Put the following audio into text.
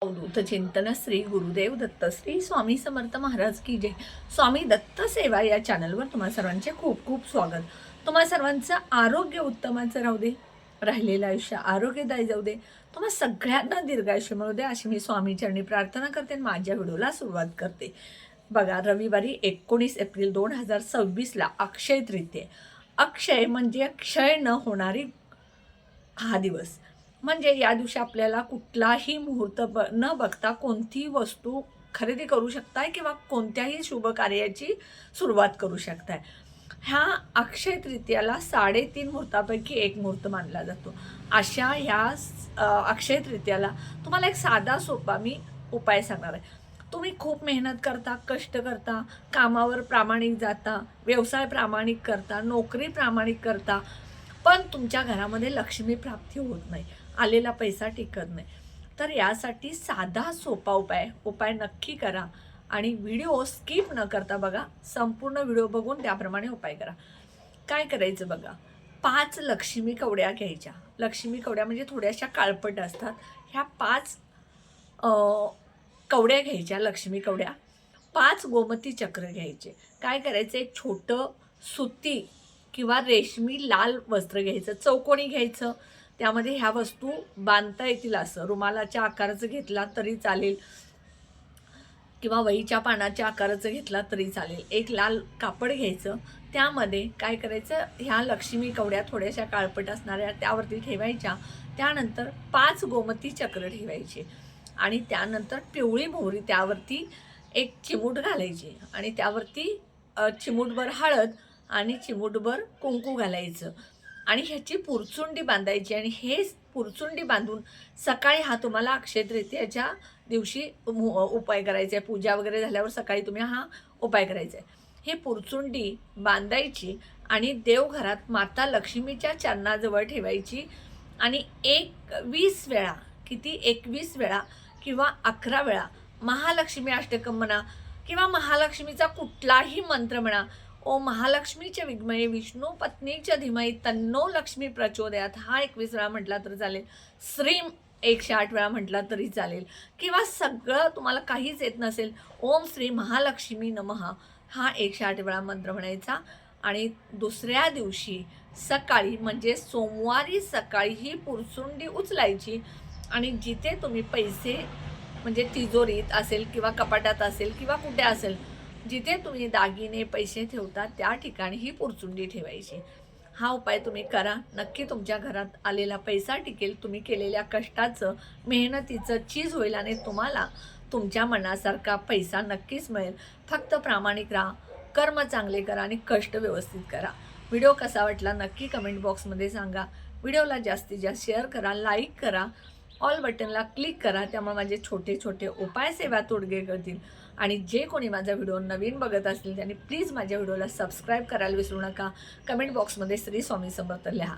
अवधूत चिंतन श्री गुरुदेव दत्त श्री स्वामी समर्थ महाराज की जय। स्वामी दत्त सेवा या चॅनलवर तुम्हा सर्वांचे खूप खूप स्वागत। तुम्हा सर्वांचं आरोग्य उत्तमाचं राहू दे, राहिलेलं आयुष्य आरोग्यदायी जाऊ दे, तुम्हा सगळ्यांना दीर्घायुष्य मिळू दे अशी मी स्वामी चरणी प्रार्थना करते। माझ्या व्हिडिओला सुरुवात करते। बघा, रविवारी 19 एप्रिल 2026ला अक्षय तृतीया। अक्षय म्हणजे क्षय न होणारी हा दिवस। म्हणजे या दिवशी आपल्याला कुठलाही मुहूर्त न बघता कोणतीही वस्तू खरेदी करू शकताय किंवा कोणत्याही शुभ कार्याची सुरुवात करू शकताय। ह्या अक्षय तृतीयाला 3.5 मुहूर्तापैकी एक मुहूर्त मानला जातो। अशा ह्या अक्षय तृतीयाला तुम्हाला एक साधा सोपा मी उपाय सांगणार आहे। तुम्ही खूप मेहनत करता, कष्ट करता, कामावर प्रामाणिक जाता, व्यवसाय प्रामाणिक करता, नोकरी प्रामाणिक करता, पण तुमच्या घरामध्ये लक्ष्मी प्राप्ती होत नाही, आलेला पैसा टिकत नाही। तर यासाठी साधा सोपा उपाय नक्की करा आणि व्हिडिओ स्किप न करता बघा, संपूर्ण व्हिडिओ बघून त्याप्रमाणे उपाय करा। काय करायचं बघा, 5 लक्ष्मी कवड्या घ्यायच्या। लक्ष्मी कवड्या म्हणजे थोड्याशा काळपट असतात। ह्या 5 कवड्या घ्यायच्या, लक्ष्मी कवड्या। 5 गोमती चक्र घ्यायचे। काय करायचं, एक छोटं सुती किंवा रेशमी लाल वस्त्र घ्यायचं, चौकोनी घ्यायचं। त्यामध्ये ह्या वस्तू बांधता येतील असं रुमालाच्या आकाराचं घेतला तरी चालेल किंवा वहीच्या पानाच्या आकाराचं घेतला तरी चालेल। एक लाल कापड घ्यायचं, त्यामध्ये काय करायचं, ह्या लक्ष्मी कवड्या थोड्याशा काळपट असणाऱ्या त्यावरती ठेवायच्या। त्यानंतर 5 गोमती चक्र ठेवायचे आणि त्यानंतर पिवळी मोहरी त्यावरती एक चिमूट घालायची आणि त्यावरती चिमूटभर हळद आणि चिमूटभर कुंकू घालायचं आणि ह्याची पुरचुंडी बांधायची। आणि हे पुरचुंडी बांधून सकाळी हा तुम्हाला अक्षय तृतीयाच्या दिवशी उपाय करायचा आहे। पूजा वगैरे झाल्यावर सकाळी तुम्ही हा उपाय करायचा आहे। हे पुरचुंडी बांधायची आणि देवघरात माता लक्ष्मीच्या चरणाजवळ ठेवायची आणि 21 वेळा, किती 21 वेळा किंवा 11 वेळा महालक्ष्मी अष्टकं म्हणा किंवा महालक्ष्मीचा कुठलाही मंत्र म्हणा। ओम महालक्ष्मीचे विद्महे विष्णू पत्नीच्या धीमहि तन्नो लक्ष्मी प्रचोदयात हा 21 वेळा म्हटला तर चालेल। श्रीम 108 वेळा म्हटला तरी चालेल किंवा सगळं तुम्हाला काहीच येत नसेल, ओम श्री महालक्ष्मी नमः हा 108 वेळा मंत्र म्हणायचा। आणि दुसऱ्या दिवशी सकाळी म्हणजे सोमवारी सकाळी ही पुरचुंडी उचलायची आणि जिथे तुम्ही पैसे म्हणजे तिजोरीत असेल किंवा कपाटात असेल किंवा कुठे असेल, जिथे तुम्ही दागिने पैसे ठेवता त्या ठिकाणी ही पुरचुंडी ठेवायची। हा उपाय तुम्ही करा, नक्की तुमच्या घरात आलेला पैसा टिकेल, तुम्ही केलेल्या कष्टाचं मेहनतीचं चीज होईल आणि तुम्हाला तुमच्या मनासारखा पैसा नक्कीच मिळेल। फक्त प्रामाणिक राहा, कर्म चांगले करा आणि कष्ट व्यवस्थित करा। व्हिडिओ कसा वाटला नक्की कमेंट बॉक्समध्ये सांगा। व्हिडिओला जास्तीत जास्त शेअर करा, लाईक करा, ऑल बटनला क्लिक करा, त्यामुळे माझे छोटे छोटे उपाय सेवा तोडगे करतील। आणि जे कोणी माझा व्हिडिओ नवीन बघत असतील त्यांनी प्लीज माझ्या व्हिडिओला सबस्क्राईब करायला विसरू नका। कमेंट बॉक्समध्ये श्री स्वामी समर्थ लिहा।